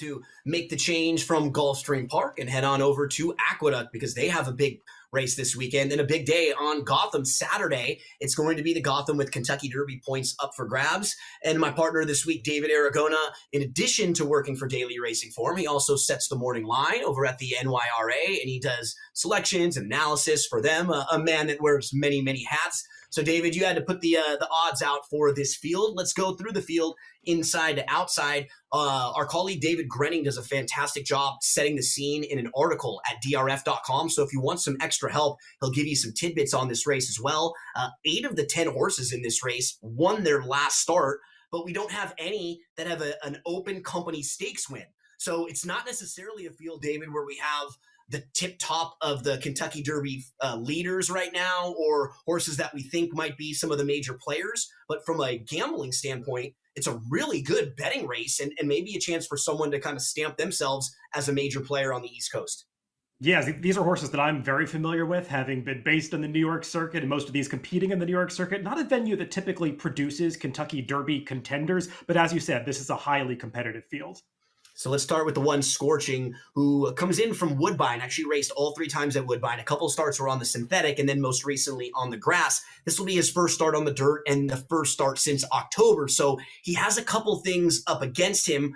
to make the change from Gulfstream Park and head on over to Aqueduct because they have a big race this weekend and a big day on Gotham Saturday. It's going to be the Gotham with Kentucky Derby points up for grabs. And my partner this week, David Aragona, in addition to working for Daily Racing Form, he also sets the morning line over at the NYRA, and he does selections and analysis for them, a man that wears many, many hats. So, David, you had to put the odds out for this field. Let's go through the field inside to outside. Our colleague David Grenning does a fantastic job setting the scene in an article at DRF.com. So if you want some extra help, he'll give you some tidbits on this race as well. 8 of the 10 horses in this race won their last start, but we don't have any that have an open company stakes win. So it's not necessarily a field, David, where we have the tip top of the Kentucky Derby leaders right now, or horses that we think might be some of the major players. But from a gambling standpoint, it's a really good betting race and maybe a chance for someone to kind of stamp themselves as a major player on the East Coast. Yeah, these are horses that I'm very familiar with, having been based on the New York circuit and most of these competing in the New York circuit. Not a venue that typically produces Kentucky Derby contenders, but as you said, this is a highly competitive field. So let's start with the one Scorching, who comes in from Woodbine, actually raced all 3 times at Woodbine. A couple of starts were on the synthetic and then most recently on the grass. This will be his first start on the dirt and the first start since October. So he has a couple things up against him.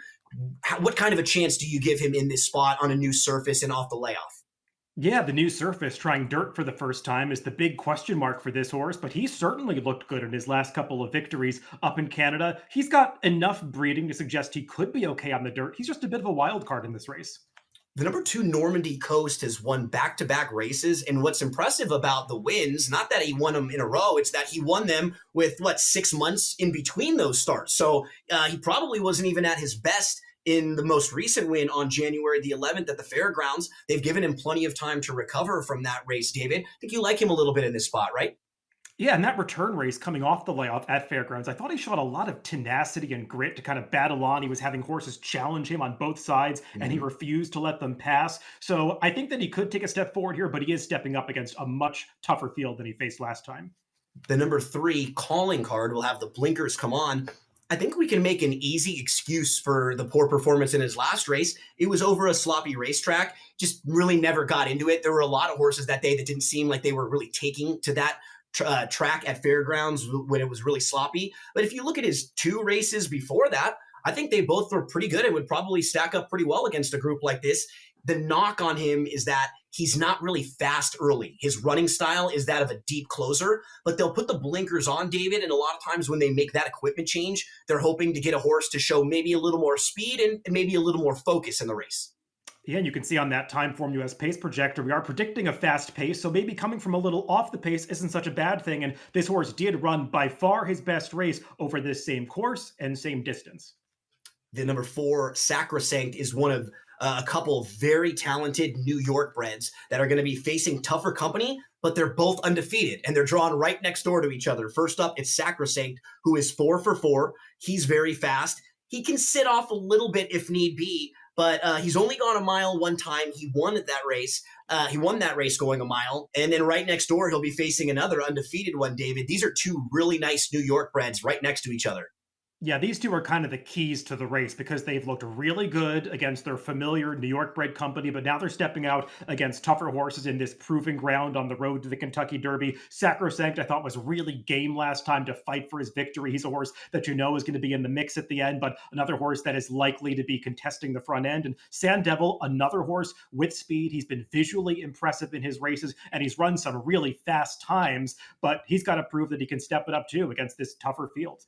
What kind of a chance do you give him in this spot on a new surface and off the layoff? Yeah, the new surface trying dirt for the first time is the big question mark for this horse, but he certainly looked good in his last couple of victories up in Canada. He's got enough breeding to suggest he could be okay on the dirt. He's just a bit of a wild card in this race. The number 2 Normandy Coast has won back-to-back races, and what's impressive about the wins, not that he won them in a row, it's that he won them with, 6 months in between those starts. So he probably wasn't even at his best in the most recent win on January the 11th at the Fairgrounds. They've given him plenty of time to recover from that race, David. I think you like him a little bit in this spot, right? Yeah, and that return race coming off the layoff at Fairgrounds, I thought he showed a lot of tenacity and grit to kind of battle on. He was having horses challenge him on both sides, and he refused to let them pass. So I think that he could take a step forward here, but he is stepping up against a much tougher field than he faced last time. The number 3 calling card will have the blinkers come on. I think we can make an easy excuse for the poor performance in his last race. It was over a sloppy racetrack, just really never got into it. There were a lot of horses that day that didn't seem like they were really taking to that track at Fairgrounds when it was really sloppy. But if you look at his 2 races before that, I think they both were pretty good and would probably stack up pretty well against a group like this. The knock on him is that he's not really fast early. His running style is that of a deep closer, but they'll put the blinkers on, David, and a lot of times when they make that equipment change, they're hoping to get a horse to show maybe a little more speed and maybe a little more focus in the race. Yeah, and you can see on that Timeform US pace projector, we are predicting a fast pace, so maybe coming from a little off the pace isn't such a bad thing, and this horse did run by far his best race over this same course and same distance. The number 4 Sacrosanct is one of a couple very talented New York breds that are going to be facing tougher company, but they're both undefeated and they're drawn right next door to each other. First up, it's Sacrosanct, who is 4 for 4. He's very fast. He can sit off a little bit if need be, but he's only gone a mile one time. He won at that race. He won that race going a mile. And then right next door, he'll be facing another undefeated one, David. These are 2 really nice New York breds right next to each other. Yeah, these 2 are kind of the keys to the race because they've looked really good against their familiar New York bred company, but now they're stepping out against tougher horses in this proving ground on the road to the Kentucky Derby. Sacrosanct, I thought, was really game last time to fight for his victory. He's a horse that you know is going to be in the mix at the end, but another horse that is likely to be contesting the front end. And Sand Devil, another horse with speed. He's been visually impressive in his races, and he's run some really fast times, but he's got to prove that he can step it up too against this tougher field.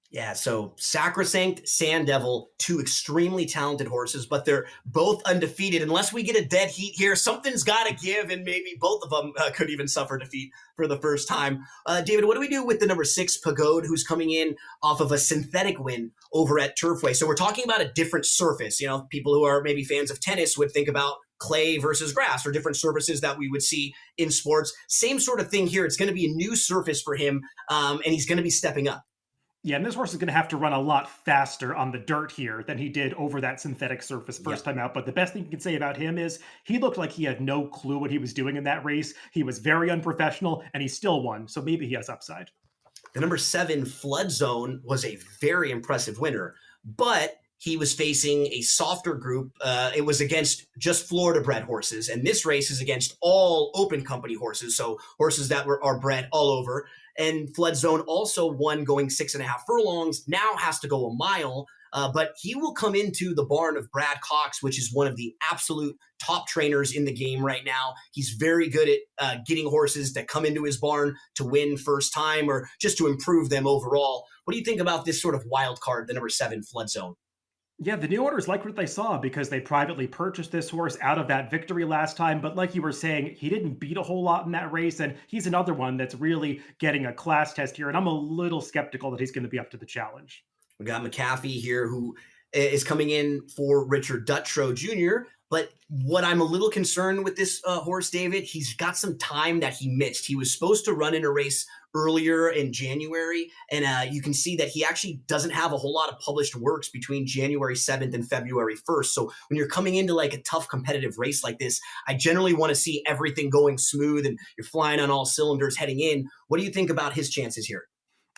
Yeah, so Sacrosanct, Sand Devil, 2 extremely talented horses, but they're both undefeated. Unless we get a dead heat here, something's got to give, and maybe both of them could even suffer defeat for the first time. David, what do we do with the number 6 Pagode, who's coming in off of a synthetic win over at Turfway? So we're talking about a different surface. You know, people who are maybe fans of tennis would think about clay versus grass or different surfaces that we would see in sports. Same sort of thing here. It's going to be a new surface for him, and he's going to be stepping up. Yeah, and this horse is going to have to run a lot faster on the dirt here than he did over that synthetic surface first time out. But the best thing you can say about him is he looked like he had no clue what he was doing in that race. He was very unprofessional, and he still won. So maybe he has upside. The number 7 Flood Zone was a very impressive winner, but he was facing a softer group. It was against just Florida bred horses. And this race is against all open company horses. So horses that are bred all over. And Flood Zone also won going 6.5 furlongs, now has to go a mile. But he will come into the barn of Brad Cox, which is one of the absolute top trainers in the game right now. He's very good at getting horses that come into his barn to win first time or just to improve them overall. What do you think about this sort of wild card, the number 7 Flood Zone? Yeah, the new owners like what they saw because they privately purchased this horse out of that victory last time. But like you were saying, he didn't beat a whole lot in that race. And he's another one that's really getting a class test here. And I'm a little skeptical that he's going to be up to the challenge. We got McAfee here, who is coming in for Richard Dutrow Jr. But what I'm a little concerned with this horse, David, he's got some time that he missed. He was supposed to run in a race earlier in January, and you can see that he actually doesn't have a whole lot of published works between January 7th and February 1st. So when you're coming into like a tough competitive race like this, I generally want to see everything going smooth and you're flying on all cylinders heading in. What do you think about his chances here?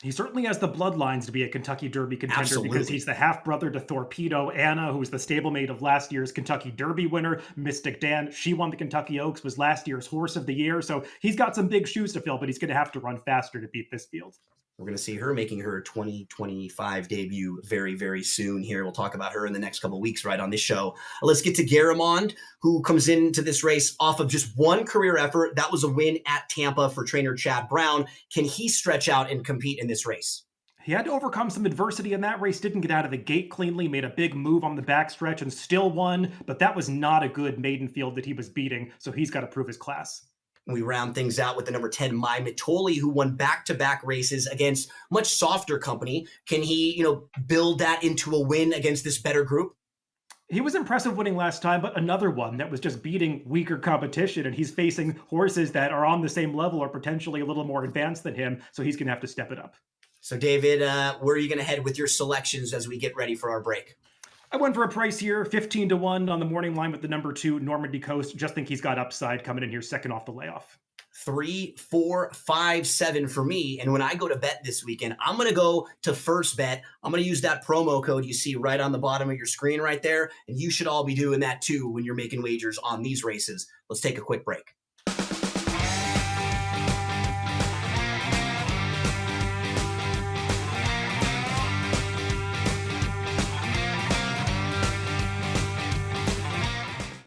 He certainly has the bloodlines to be a Kentucky Derby contender because Absolutely. he's the half brother to Torpedo Anna, who was the stablemate of last year's Kentucky Derby winner. Mystic Dan, she won the Kentucky Oaks, was last year's horse of the year. So he's got some big shoes to fill, but he's going to have to run faster to beat this field. We're going to see her making her 2025 debut very, very soon here. We'll talk about her in the next couple of weeks right on this show. Let's get to Garamond, who comes into this race off of just one career effort. That was a win at Tampa for trainer Chad Brown. Can he stretch out and compete in this race? He had to overcome some adversity in that race, didn't get out of the gate cleanly, made a big move on the backstretch and still won, but that was not a good maiden field that he was beating, so he's got to prove his class. We round things out with the number 10, Mitole, who won back-to-back races against much softer company. Can he, build that into a win against this better group? He was impressive winning last time, but another one that was just beating weaker competition, and he's facing horses that are on the same level or potentially a little more advanced than him, so he's going to have to step it up. So, David, where are you going to head with your selections as we get ready for our break? I went for a price here, 15 to 1 on the morning line with the number 2, Normandy Coast. Just think he's got upside coming in here second off the layoff. 3, 4, 5, 7 for me. And when I go to bet this weekend, I'm going to go to First Bet. I'm going to use that promo code you see right on the bottom of your screen right there. And you should all be doing that too when you're making wagers on these races. Let's take a quick break.